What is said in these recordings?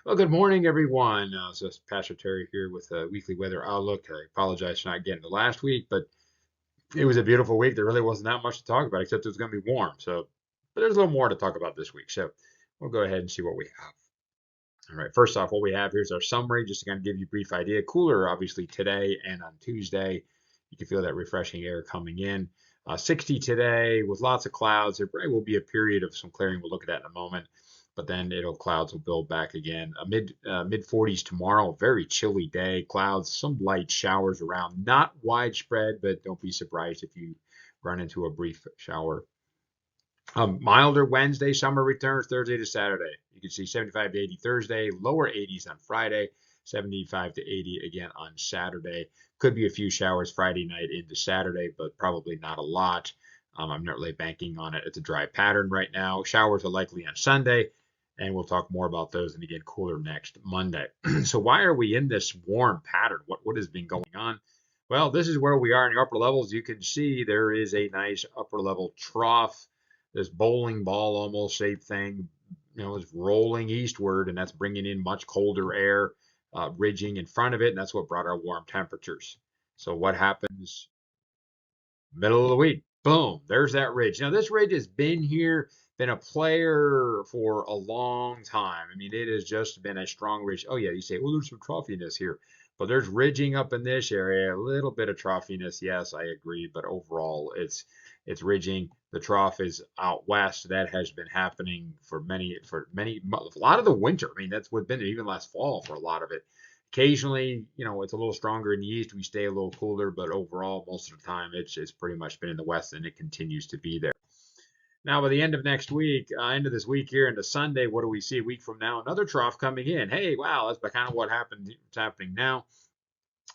Well, good morning, everyone. So it's Pastor Terry here with a weekly weather outlook. I apologize for not getting to last week, but it was a beautiful week. There really wasn't that much to talk about, except it was going to be warm. But there's a little more to talk about this week. So we'll go ahead and see what we have. All right. First off, what we have here is our summary, just to kind of give you a brief idea. Cooler, obviously, today and on Tuesday. You can feel that refreshing air coming in. 60 today with lots of clouds. There probably will be a period of some clearing. We'll look at that in a moment. But then clouds will build back again. Mid 40s tomorrow. Very chilly day. Clouds, some light showers around. Not widespread, but don't be surprised if you run into a brief shower. Milder Wednesday, summer returns Thursday to Saturday. You can see 75 to 80 Thursday, lower 80s on Friday, 75 to 80 again on Saturday. Could be a few showers Friday night into Saturday, but probably not a lot. I'm not really banking on it. It's a dry pattern right now. Showers are likely on Sunday, and we'll talk more about those and again cooler next Monday. So why are we in this warm pattern? What has been going on? Well, this is where we are in the upper levels. You can see there is a nice upper level trough, this bowling ball almost shaped thing, is rolling eastward, and that's bringing in much colder air, ridging in front of it, and that's what brought our warm temperatures. So what happens middle of the week? Boom, there's that ridge. Now this ridge has been here, been a player for a long time. I mean, it has just been a strong ridge. Oh yeah, you say, well, there's some troughiness here, but there's ridging up in this area, a little bit of troughiness. Yes, I agree, but overall, it's ridging. The trough is out west. That has been happening a lot of the winter. I mean, that's what been even last fall for a lot of it. Occasionally, it's a little stronger in the east. We stay a little cooler, but overall, most of the time, it's pretty much been in the west, and it continues to be there. Now, by the end of next week, end of this week here into Sunday, what do we see a week from now? Another trough coming in. Hey, wow, that's kind of what happened. What's happening now?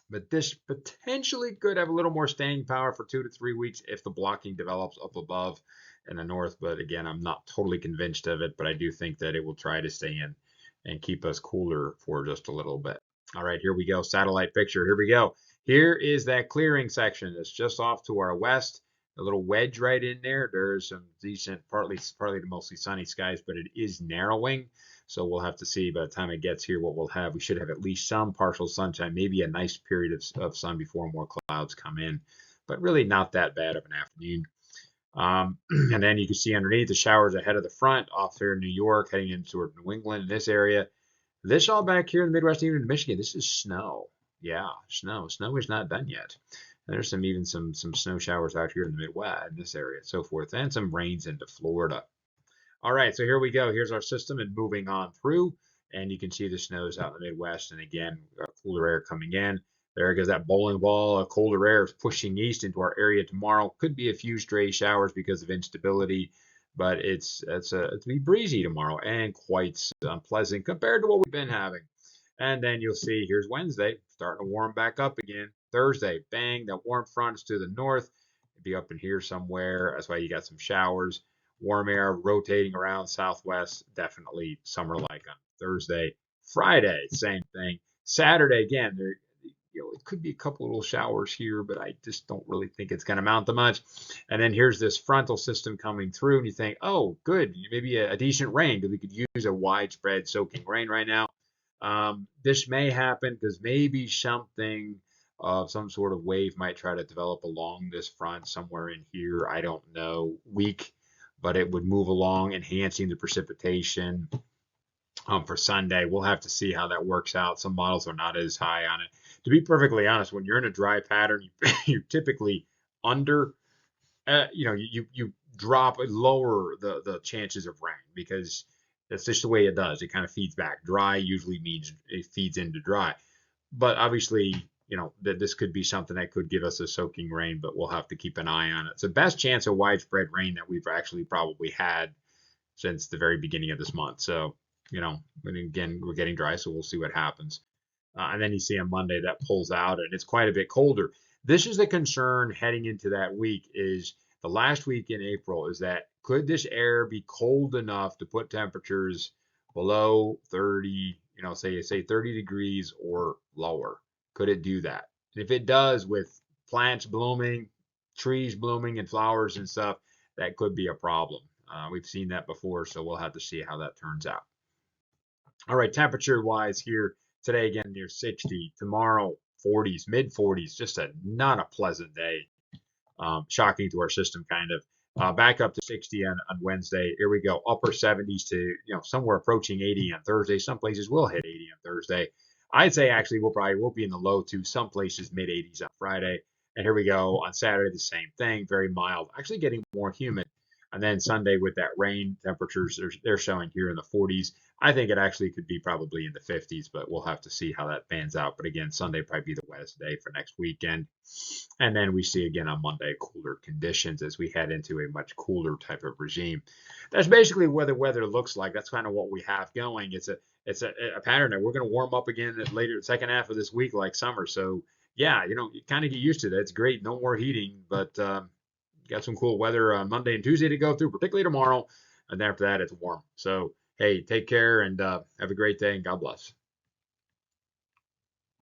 But this potentially could have a little more staying power for 2 to 3 weeks if the blocking develops up above in the north. But again, I'm not totally convinced of it, but I do think that it will try to stay in and keep us cooler for just a little bit. All right, here we go. Satellite picture. Here we go. Here is that clearing section that's just off to our west. A little wedge right in there. There's some decent, partly to mostly sunny skies, but it is narrowing. So we'll have to see by the time it gets here what we'll have. We should have at least some partial sunshine, maybe a nice period of sun before more clouds come in, but really not that bad of an afternoon. And then you can see underneath the showers ahead of the front off here in New York, heading into toward New England in this area. This all back here in the Midwest, even in Michigan, this is snow. Yeah, snow. Snow is not done yet. There's some snow showers out here in the Midwest, in this area, and so forth, and some rains into Florida. All right, so here we go. Here's our system and moving on through, and you can see the snows out in the Midwest, and again, cooler air coming in. There goes that bowling ball. Colder air is pushing east into our area tomorrow. Could be a few stray showers because of instability, but it's be breezy tomorrow and quite unpleasant compared to what we've been having. And then you'll see here's Wednesday starting to warm back up again. Thursday, bang, that warm front is to the north. It'd be up in here somewhere. That's why you got some showers. Warm air rotating around southwest, definitely summer like on Thursday. Friday, same thing. Saturday, again, it could be a couple little showers here, but I just don't really think it's going to amount to much. And then here's this frontal system coming through, and you think, oh, good, maybe a decent rain because we could use a widespread soaking rain right now. This may happen because maybe something of some sort of wave might try to develop along this front somewhere in here. I don't know. Weak, but it would move along, enhancing the precipitation for Sunday. We'll have to see how that works out. Some models are not as high on it. To be perfectly honest, when you're in a dry pattern, you typically under, you drop lower the chances of rain because that's just the way it does. It kind of feeds back. Dry usually means it feeds into dry, but obviously, that this could be something that could give us a soaking rain, but we'll have to keep an eye on it. It's the best chance of widespread rain that we've actually probably had since the very beginning of this month. So, and again, we're getting dry, so we'll see what happens. And then you see on Monday that pulls out, and it's quite a bit colder. This is the concern heading into that week. Is the last week in April? Is that could this air be cold enough to put temperatures below 30? Say 30 degrees or lower. Could it do that? And if it does, with plants blooming, trees blooming, and flowers and stuff, that could be a problem. We've seen that before, so we'll have to see how that turns out. All right, temperature wise here today again near 60. Tomorrow 40s, mid 40s. Just a not a pleasant day. Shocking to our system, kind of. Back up to 60 on Wednesday. Here we go. Upper 70s to somewhere approaching 80 on Thursday. Some places will hit 80 on Thursday. I'd say actually we'll be in the low to some places mid 80s on Friday. And here we go on Saturday, the same thing, very mild, actually getting more humid. And then Sunday with that rain, temperatures they're showing here in the 40s. I think it actually could be probably in the 50s, but we'll have to see how that pans out. But again, Sunday probably be the wettest day for next weekend. And then we see again on Monday cooler conditions as we head into a much cooler type of regime. That's basically what the weather looks like. That's kind of what we have going. It's a pattern that we're going to warm up again later second half of this week like summer. So yeah, you kind of get used to that. It's great. No more heating, but got some cool weather on Monday and Tuesday to go through, particularly tomorrow. And then after that, it's warm. So hey, take care and have a great day and God bless.